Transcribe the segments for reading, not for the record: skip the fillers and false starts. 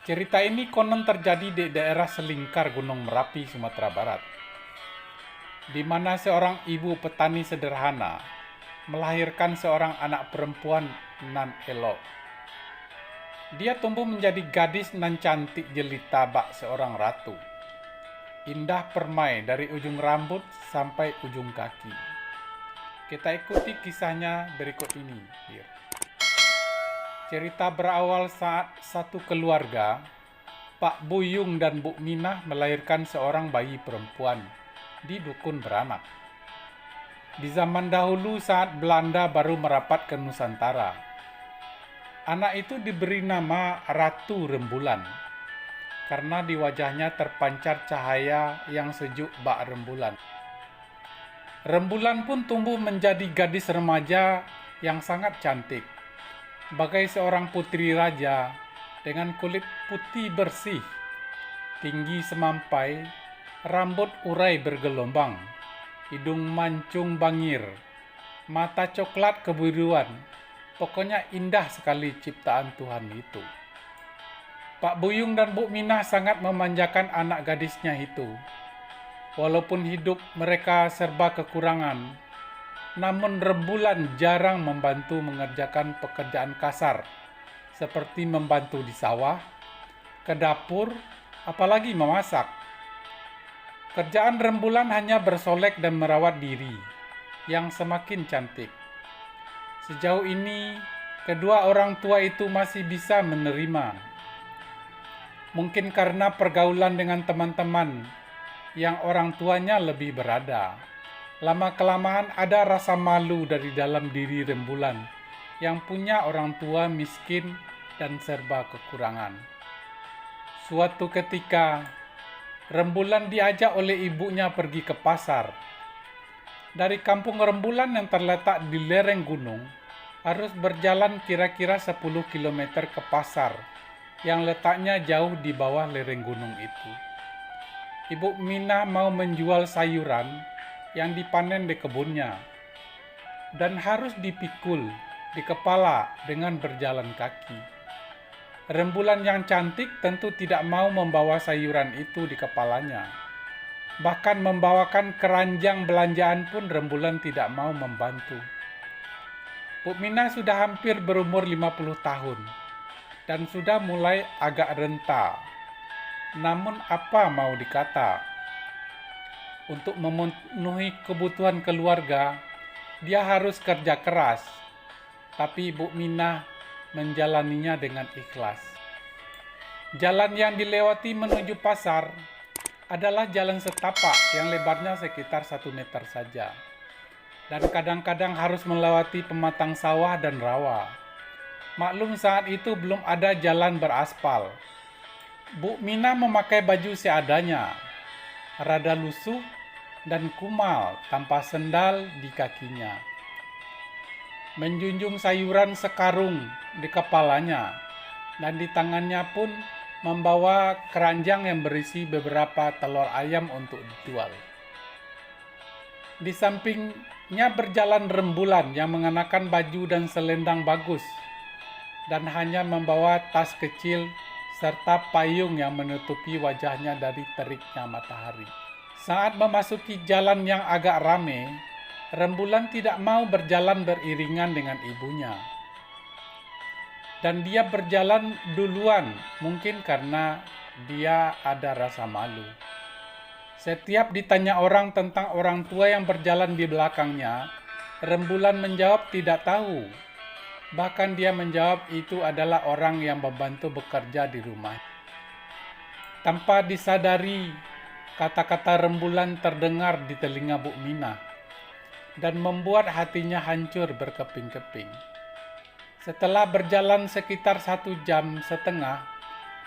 Cerita ini konon terjadi di daerah Selingkar Gunung Merapi, Sumatera Barat, di mana seorang ibu petani sederhana melahirkan seorang anak perempuan nan elok. Dia tumbuh menjadi gadis nan cantik jelita bak seorang ratu. Indah permai dari ujung rambut sampai ujung kaki. Kita ikuti kisahnya berikut ini, Bir. Cerita berawal saat satu keluarga, Pak Buyung dan Bu Minah, melahirkan seorang bayi perempuan di dukun beranak. Di zaman dahulu saat Belanda baru merapat ke Nusantara, anak itu diberi nama Ratu Rembulan karena di wajahnya terpancar cahaya yang sejuk bak rembulan. Rembulan pun tumbuh menjadi gadis remaja yang sangat cantik, bagai seorang putri raja dengan kulit putih bersih, tinggi semampai, rambut urai bergelombang, hidung mancung bangir, mata coklat kebiruan. Pokoknya indah sekali ciptaan Tuhan itu. Pak Buyung dan Bu Minah sangat memanjakan anak gadisnya itu. Walaupun hidup mereka serba kekurangan, namun Rembulan jarang membantu mengerjakan pekerjaan kasar, seperti membantu di sawah, ke dapur, apalagi memasak. Kerjaan Rembulan hanya bersolek dan merawat diri, yang semakin cantik. Sejauh ini, kedua orang tua itu masih bisa menerima. Mungkin karena pergaulan dengan teman-teman yang orang tuanya lebih berada. Lama-kelamaan ada rasa malu dari dalam diri Rembulan yang punya orang tua miskin dan serba kekurangan. Suatu ketika, Rembulan diajak oleh ibunya pergi ke pasar. Dari kampung Rembulan yang terletak di lereng gunung, harus berjalan kira-kira 10 km ke pasar yang letaknya jauh di bawah lereng gunung itu. Ibu Minah mau menjual sayuran yang dipanen di kebunnya dan harus dipikul di kepala dengan berjalan kaki. Rembulan yang cantik tentu tidak mau membawa sayuran itu di kepalanya. Bahkan membawakan keranjang belanjaan pun Rembulan tidak mau membantu. Bu Minah sudah hampir berumur 50 tahun dan sudah mulai agak renta. Namun apa mau dikata? Untuk memenuhi kebutuhan keluarga, dia harus kerja keras. Tapi Bu Minah menjalaninya dengan ikhlas. Jalan yang dilewati menuju pasar adalah jalan setapak yang lebarnya sekitar 1 meter saja. Dan kadang-kadang harus melewati pematang sawah dan rawa. Maklum saat itu belum ada jalan beraspal. Bu Minah memakai baju seadanya, rada lusuh dan kumal tanpa sendal di kakinya. Menjunjung sayuran sekarung di kepalanya, dan di tangannya pun membawa keranjang yang berisi beberapa telur ayam untuk dijual. Di sampingnya berjalan Rembulan yang mengenakan baju dan selendang bagus, dan hanya membawa tas kecil serta payung yang menutupi wajahnya dari teriknya matahari. Saat memasuki jalan yang agak ramai, Rembulan tidak mau berjalan beriringan dengan ibunya. Dan dia berjalan duluan, mungkin karena dia ada rasa malu. Setiap ditanya orang tentang orang tua yang berjalan di belakangnya, Rembulan menjawab tidak tahu. Bahkan dia menjawab itu adalah orang yang membantu bekerja di rumah. Tanpa disadari, kata-kata Rembulan terdengar di telinga Bu Minah dan membuat hatinya hancur berkeping-keping. Setelah berjalan sekitar 1,5 jam,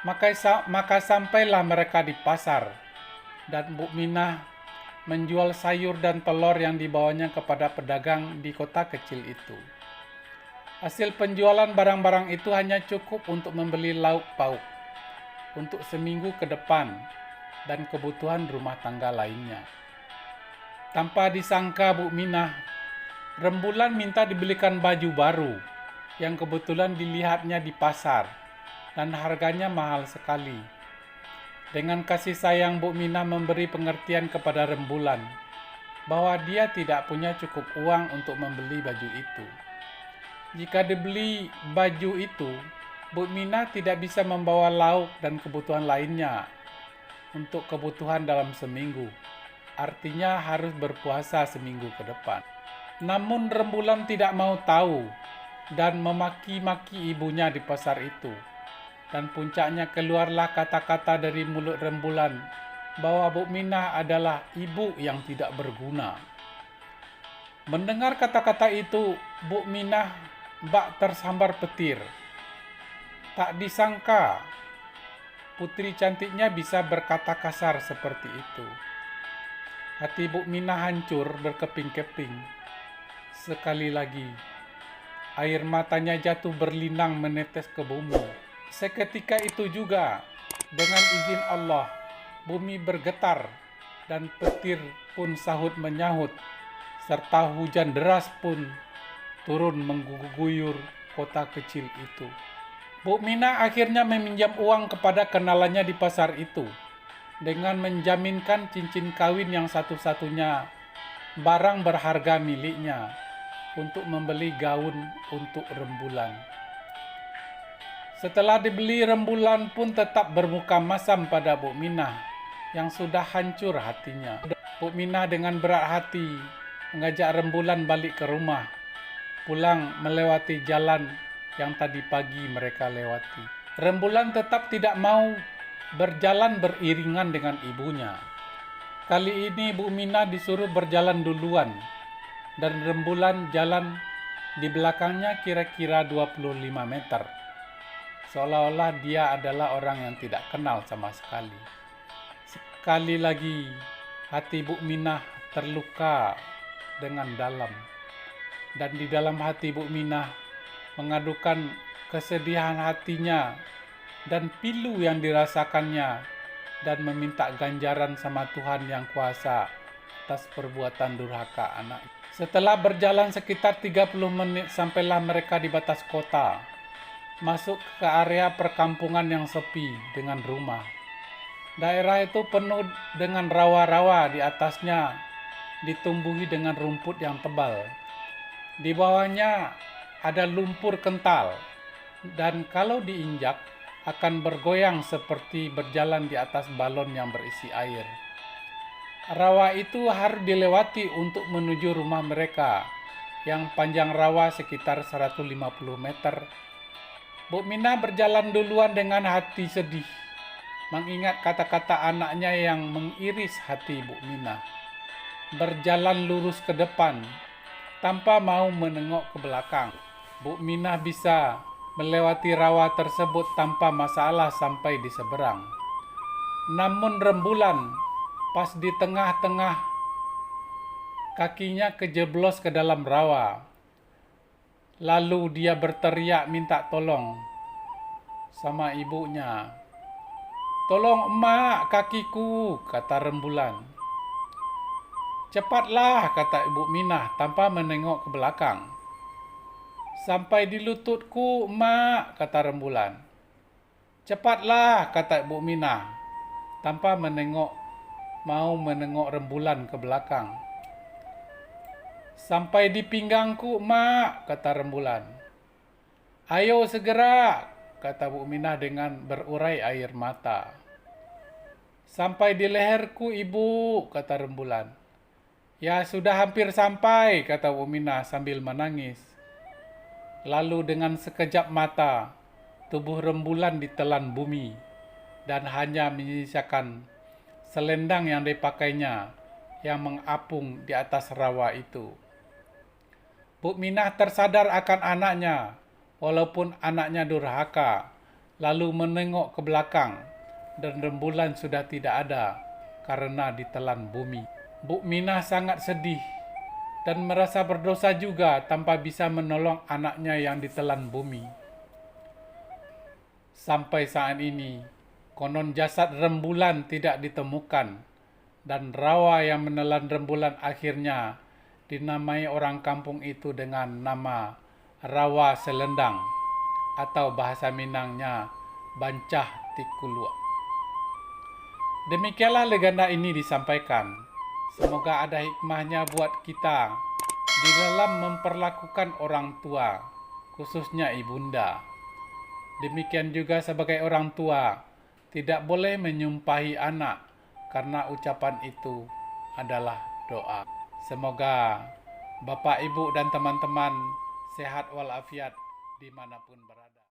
maka sampailah mereka di pasar, dan Bu Minah menjual sayur dan telur yang dibawanya kepada pedagang di kota kecil itu. Hasil penjualan barang-barang itu hanya cukup untuk membeli lauk pauk untuk seminggu ke depan dan kebutuhan rumah tangga lainnya. Tanpa disangka Bu Minah, Rembulan minta dibelikan baju baru yang kebetulan dilihatnya di pasar dan harganya mahal sekali. Dengan kasih sayang, Bu Minah memberi pengertian kepada rembulan bahwa dia tidak punya cukup uang untuk membeli baju itu. Jika dibeli baju itu, Bu Minah tidak bisa membawa lauk dan kebutuhan lainnya untuk kebutuhan dalam seminggu. Artinya harus berpuasa seminggu ke depan. Namun rembulan tidak mau tahu dan memaki-maki ibunya di pasar itu. Dan puncaknya keluarlah kata-kata dari mulut rembulan bahwa Bu Minah adalah ibu yang tidak berguna. Mendengar kata-kata itu, Bu Minah bak tersambar petir. Tak disangka putri cantiknya bisa berkata kasar seperti itu. Hati Bu Minah hancur berkeping-keping. Sekali lagi, air matanya jatuh berlinang menetes ke bumi. Seketika itu juga, dengan izin Allah, bumi bergetar dan petir pun sahut menyahut, serta hujan deras pun turun mengguyur kota kecil itu. Bu Minah akhirnya meminjam uang kepada kenalannya di pasar itu, dengan menjaminkan cincin kawin yang satu-satunya barang berharga miliknya untuk membeli gaun untuk rembulan. Setelah dibeli, rembulan pun tetap bermuka masam pada Bu Minah yang sudah hancur hatinya. Bu Minah dengan berat hati mengajak rembulan balik ke rumah, pulang melewati jalan yang tadi pagi mereka lewati. Rembulan tetap tidak mau berjalan beriringan dengan ibunya. Kali ini Bu Minah disuruh berjalan duluan dan rembulan jalan di belakangnya kira-kira 25 meter. Seolah-olah dia adalah orang yang tidak kenal sama sekali. Sekali lagi, hati Bu Minah terluka dengan dalam. Dan di dalam hati Bu Minah mengadukan kesedihan hatinya dan pilu yang dirasakannya dan meminta ganjaran sama Tuhan yang kuasa atas perbuatan durhaka anak. Setelah berjalan sekitar 30 menit sampailah mereka di batas kota, masuk ke area perkampungan yang sepi dengan rumah. Daerah itu penuh dengan rawa-rawa, di atasnya ditumbuhi dengan rumput yang tebal. Di bawahnya ada lumpur kental, dan kalau diinjak akan bergoyang seperti berjalan di atas balon yang berisi air. Rawa itu harus dilewati untuk menuju rumah mereka, yang panjang rawa sekitar 150 meter. Bu Minah berjalan duluan dengan hati sedih, mengingat kata-kata anaknya yang mengiris hati Bu Minah. Berjalan lurus ke depan, tanpa mau menengok ke belakang. Bu Minah bisa melewati rawa tersebut tanpa masalah sampai di seberang. Namun rembulan pas di tengah-tengah kakinya kejeblos ke dalam rawa. Lalu dia berteriak minta tolong sama ibunya. "Tolong emak, kakiku," kata rembulan. "Cepatlah," kata Ibu Minah tanpa menengok ke belakang. "Sampai di lututku, emak," kata rembulan. "Cepatlah," kata Ibu Minah tanpa mau menengok rembulan ke belakang. "Sampai di pinggangku, emak," kata rembulan. "Ayo segera," kata Bu Minah dengan berurai air mata. "Sampai di leherku, ibu," kata rembulan. "Ya sudah hampir sampai," kata Bu Minah sambil menangis. Lalu dengan sekejap mata, tubuh rembulan ditelan bumi dan hanya menyisakan selendang yang dipakainya yang mengapung di atas rawa itu. Bu Minah tersadar akan anaknya, walaupun anaknya durhaka, lalu menengok ke belakang, dan rembulan sudah tidak ada karena ditelan bumi. Bu Minah sangat sedih dan merasa berdosa juga tanpa bisa menolong anaknya yang ditelan bumi. Sampai saat ini, konon jasad rembulan tidak ditemukan, dan rawa yang menelan rembulan akhirnya dinamai orang kampung itu dengan nama Rawa Selendang, atau bahasa Minangnya bancah tikulua. Demikianlah legenda ini disampaikan. Semoga ada hikmahnya buat kita di dalam memperlakukan orang tua, khususnya ibunda. Demikian juga sebagai orang tua, tidak boleh menyumpahi anak karena ucapan itu adalah doa. Semoga Bapak, Ibu, dan teman-teman sehat walafiat dimanapun berada.